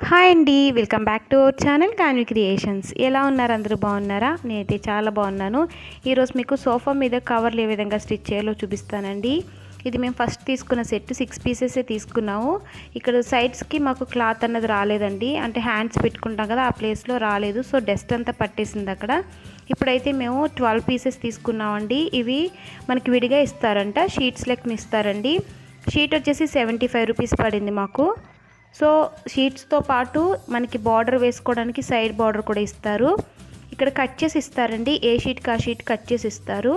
Hi అండి, welcome back to our channel Kanvi creations. ఎలా ఉన్నారు? అందరూ బాగున్నారా? నేనైతే చాలా బాగున్నాను. ఈరోజు మీకు సోఫా మీద కవర్లు ఏ విధంగా స్టిచ్ చేయాలో చూపిస్తానండి. ఇది మేము ఫస్ట్ తీసుకున్న సెట్ 6 పీసెసే తీసుకున్నాము. ఇక్కడ సైడ్స్కి మాకు క్లాత్ అన్నది రాలేదండి, అంటే హ్యాండ్స్ పెట్టుకుంటాం కదా, ఆ ప్లేస్లో రాలేదు. సో డస్ట్ అంతా పట్టేసింది అక్కడ. ఇప్పుడైతే మేము 12 పీసెస్ తీసుకున్నామండి. ఇవి మనకి విడిగా ఇస్తారంట, షీట్స్ లెక్కన ఇస్తారండి. షీట్ వచ్చేసి 75 రూపీస్ పడింది మాకు. సో షీట్స్తో పాటు మనకి బార్డర్ వేసుకోవడానికి సైడ్ బార్డర్ కూడా ఇస్తారు. ఇక్కడ కట్ చేసి ఇస్తారండి, ఏ షీట్కి ఆ షీట్ కట్ చేసి ఇస్తారు.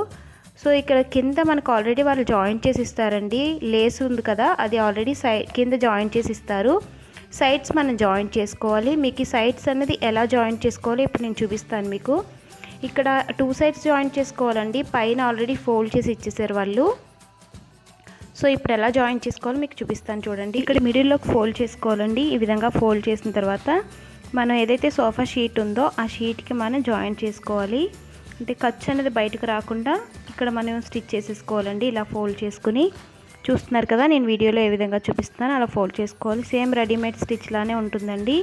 సో ఇక్కడ కింద మనకు ఆల్రెడీ వాళ్ళు జాయింట్ చేసి ఇస్తారండి. లేస్ ఉంది కదా, అది ఆల్రెడీ కింద జాయింట్ చేసి ఇస్తారు. సైడ్స్ మనం జాయింట్ చేసుకోవాలి. మీకు ఈ సైడ్స్ అనేది ఎలా జాయింట్ చేసుకోవాలో ఇప్పుడు నేను చూపిస్తాను మీకు. ఇక్కడ 2 సైడ్స్ జాయింట్ చేసుకోవాలండి. పైన ఆల్రెడీ ఫోల్డ్ చేసి ఇచ్చేసారు వాళ్ళు. సో ఇప్పుడు ఎలా జాయిన్ చేసుకోవాలో మీకు చూపిస్తాను చూడండి. ఇక్కడ మిడిల్లోకి ఫోల్డ్ చేసుకోవాలండి. ఈ విధంగా ఫోల్డ్ చేసిన తర్వాత మనం ఏదైతే సోఫా షీట్ ఉందో ఆ షీట్కి మనం జాయిన్ చేసుకోవాలి. అంటే ఖర్చు అనేది బయటకు రాకుండా ఇక్కడ మనం స్టిచ్ చేసేసుకోవాలండి. ఇలా ఫోల్డ్ చేసుకుని చూస్తున్నారు కదా, నేను వీడియోలో ఏ విధంగా చూపిస్తున్నాను అలా ఫోల్డ్ చేసుకోవాలి. సేమ్ రెడీమేడ్ స్టిచ్ లానే ఉంటుందండి.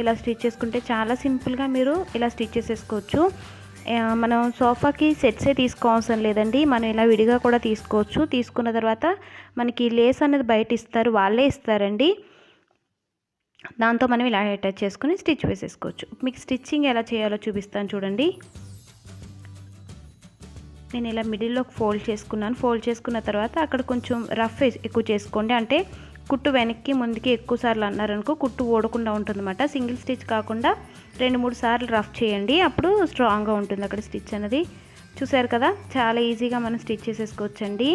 ఇలా స్టిచ్ చేసుకుంటే చాలా సింపుల్గా మీరు ఇలా స్టిచ్ చేసేసుకోవచ్చు. మనం సోఫాకి సెట్సే తీసుకోవాల్సిన లేదండి, మనం ఇలా విడిగా కూడా తీసుకోవచ్చు. తీసుకున్న తర్వాత మనకి లేస్ అనేది బయట ఇస్తారు, వాళ్ళే ఇస్తారండి. దాంతో మనం ఇలా అటాచ్ చేసుకుని స్టిచ్ వేసేసుకోవచ్చు. మీకు స్టిచ్చింగ్ ఎలా చేయాలో చూపిస్తాను చూడండి. నేను ఇలా మిడిల్లోకి ఫోల్డ్ చేసుకున్నాను. ఫోల్డ్ చేసుకున్న తర్వాత అక్కడ కొంచెం రఫ్ ఎక్కువ చేసుకోండి. అంటే కుట్టు వెనక్కి ముందుకి ఎక్కువ సార్లు అన్నారనుకో కుట్టు ఓడకుండా ఉంటుందన్నమాట. సింగిల్ స్టిచ్ కాకుండా 2-3 సార్లు రఫ్ చేయండి, అప్పుడు స్ట్రాంగ్గా ఉంటుంది అక్కడ స్టిచ్ అనేది. చూసారు కదా, చాలా ఈజీగా మనం స్టిచ్ చేసేసుకోవచ్చండి.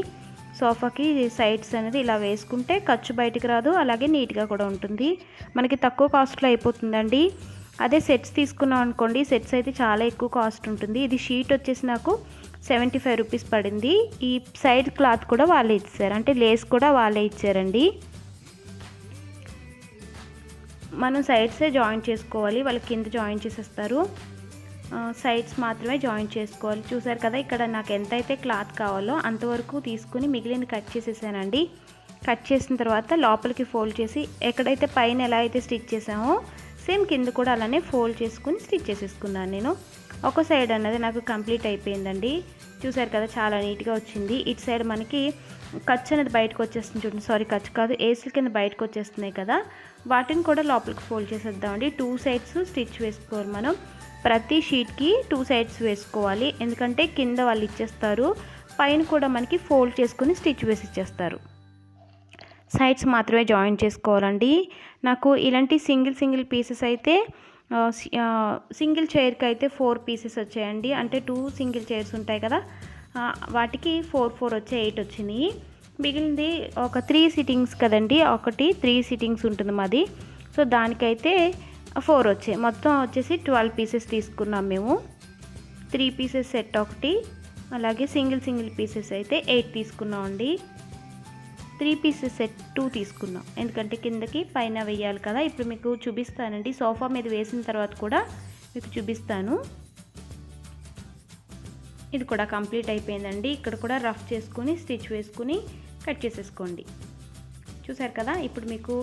సోఫాకి సైడ్స్ అనేది ఇలా వేసుకుంటే ఖర్చు బయటికి రాదు, అలాగే నీట్గా కూడా ఉంటుంది. మనకి తక్కువ కాస్ట్లో అయిపోతుందండి. అదే సెట్స్ తీసుకున్నాం అనుకోండి, సెట్స్ అయితే చాలా ఎక్కువ కాస్ట్ ఉంటుంది. ఇది షీట్ వచ్చేసి నాకు 75 రూపీస్ పడింది. ఈ సైడ్ క్లాత్ కూడా వాళ్ళే ఇచ్చారు, అంటే లేస్ కూడా వాళ్ళే ఇచ్చారండి. మనం సైడ్సే జాయిన్ చేసుకోవాలి, వాళ్ళకి కింద జాయిన్ చేసేస్తారు. సైడ్స్ మాత్రమే జాయిన్ చేసుకోవాలి. చూసారు కదా, ఇక్కడ నాకు ఎంత అయితే క్లాత్ కావాలో అంతవరకు తీసుకుని మిగిలిన కట్ చేసేసానండి. కట్ చేసిన తర్వాత లోపలికి ఫోల్డ్ చేసి ఎక్కడైతే పైన ఎలా అయితే స్టిచ్ చేసామో సేమ్ కింద కూడా అలానే ఫోల్డ్ చేసుకుని స్టిచ్ చేసేసుకున్నాను నేను. ఒక సైడ్ అన్నది నాకు కంప్లీట్ అయిపోయిందండి. చూసారు కదా, చాలా నీట్గా వచ్చింది. ఇటు సైడ్ మనకి ఖర్చు అనేది బయటకు వచ్చేస్తుంది చూడండి. సారీ, ఖర్చు కాదు, ఏసుల కింద బయటకు వచ్చేస్తున్నాయి కదా, వాటిని కూడా లోపలికి ఫోల్డ్ చేసేద్దామండి. 2 సైడ్స్ స్టిచ్ వేసుకోవాలి మనం. ప్రతి షీట్కి 2 సైడ్స్ వేసుకోవాలి, ఎందుకంటే కింద వాళ్ళు ఇచ్చేస్తారు, పైన కూడా మనకి ఫోల్డ్ చేసుకుని స్టిచ్ వేసి ఇచ్చేస్తారు. సైడ్స్ మాత్రమే జాయిన్ చేసుకోవాలండి. నాకు ఇలాంటి సింగిల్ పీసెస్ అయితే సింగిల్ చైర్కి అయితే 4 పీసెస్ వచ్చాయండి. అంటే 2 సింగిల్ చైర్స్ ఉంటాయి కదా, వాటికి 4 వచ్చాయి, 8 వచ్చినాయి. మిగిలింది ఒక 3 సిట్టింగ్స్ కదండి, 3 సిట్టింగ్స్ ఉంటుంది మాది. సో దానికైతే 4 వచ్చాయి. మొత్తం వచ్చేసి 12 పీసెస్ తీసుకున్నాం మేము. 3 పీసెస్ సెట్ ఒకటి, అలాగే సింగిల్ పీసెస్ అయితే 8 తీసుకున్నాం అండి. 3 పీసెస్ సెట్ 2 తీసుకున్నాం, ఎందుకంటే కిందకి పైన వేయాలి కదా. ఇప్పుడు మీకు చూపిస్తానండి, సోఫా మీద వేసిన తర్వాత కూడా మీకు చూపిస్తాను. ఇది కూడా కంప్లీట్ అయిపోయిందండి. ఇక్కడ కూడా రఫ్ చేసుకుని స్టిచ్ వేసుకుని కట్ చేసేసుకోండి. చూసారు కదా, ఇప్పుడు మీకు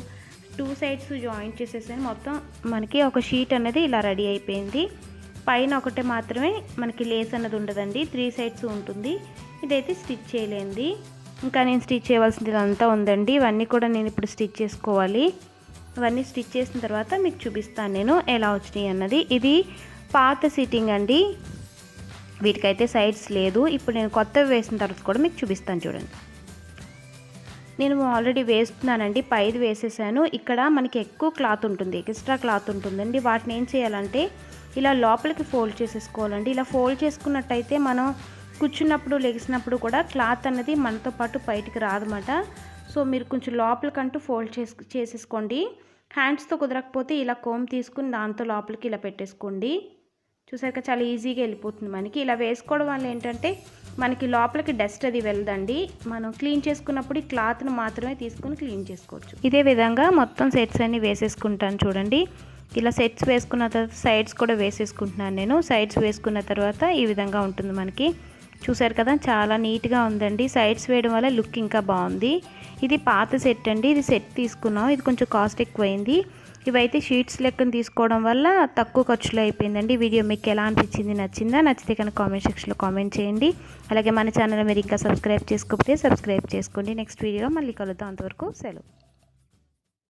2 సైడ్స్ జాయింట్ చేసేసాను. మొత్తం మనకి ఒక షీట్ అనేది ఇలా రెడీ అయిపోయింది. పైన ఒకటే మాత్రమే మనకి లేస్ అన్నది ఉండదండి, 3 సైడ్స్ ఉంటుంది. ఇదైతే స్టిచ్ చేయలేంది, ఇంకా నేను స్టిచ్ చేయవలసింది ఇదంతా ఉందండి. ఇవన్నీ కూడా నేను ఇప్పుడు స్టిచ్ చేసుకోవాలి. ఇవన్నీ స్టిచ్ చేసిన తర్వాత మీకు చూపిస్తాను నేను ఎలా వచ్చినాయి అన్నది. ఇది పాత సిట్టింగ్ అండి, వీటికైతే సైడ్స్ లేదు. ఇప్పుడు నేను కొత్తవి వేసిన తర్వాత కూడా మీకు చూపిస్తాను చూడండి. నేను ఆల్రెడీ వేస్తున్నానండి, పైది వేసేసాను. ఇక్కడ మనకి ఎక్కువ క్లాత్ ఉంటుంది, ఎక్స్ట్రా క్లాత్ ఉంటుందండి. వాటిని ఏం చేయాలంటే ఇలా లోపలికి ఫోల్డ్ చేసేసుకోవాలండి. ఇలా ఫోల్డ్ చేసుకున్నట్టయితే మనం కూర్చున్నప్పుడు లెగిసినప్పుడు కూడా క్లాత్ అన్నది మనతో పాటు బయటికి రాదన్నమాట. సో మీరు కొంచెం లోపలికంటూ ఫోల్డ్ చేసేసుకోండి. హ్యాండ్స్తో కుదరకపోతే ఇలా కోమ్ తీసుకుని దాంతో లోపలికి ఇలా పెట్టేసుకోండి. చూసాక చాలా ఈజీగా వెళ్ళిపోతుంది మనకి. ఇలా వేసుకోవడం వల్ల ఏంటంటే మనకి లోపలికి డస్ట్ అది వెళ్ళదండి. మనం క్లీన్ చేసుకున్నప్పుడు ఈ క్లాత్ను మాత్రమే తీసుకుని క్లీన్ చేసుకోవచ్చు. ఇదే విధంగా మొత్తం సెట్స్ అన్నీ వేసేసుకుంటాను చూడండి. ఇలా సెట్స్ వేసుకున్న తర్వాత సైడ్స్ కూడా వేసేసుకుంటున్నాను నేను. సైడ్స్ వేసుకున్న తర్వాత ఈ విధంగా ఉంటుంది మనకి. చూసారు కదా, చాలా నీట్గా ఉందండి. సైడ్స్ వేయడం వల్ల లుక్ ఇంకా బాగుంది. ఇది పాత సెట్ అండి, ఇది సెట్ తీసుకున్నాం. ఇది కొంచెం కాస్ట్ ఎక్కువైంది. ఇవైతే షీట్స్ లెక్కన తీసుకోవడం వల్ల తక్కువ ఖర్చులో అయిపోయిందండి. వీడియో మీకు ఎలా అనిపించింది, నచ్చిందా? నచ్చితే కనుక కామెంట్ సెక్షన్లో కామెంట్ చేయండి. అలాగే మన ఛానల్ మీరు ఇంకా సబ్స్క్రైబ్ చేసుకోకపోతే సబ్స్క్రైబ్ చేసుకోండి. నెక్స్ట్ వీడియోలో మళ్ళీ కలుద్దాం. అంతవరకు సెలవు.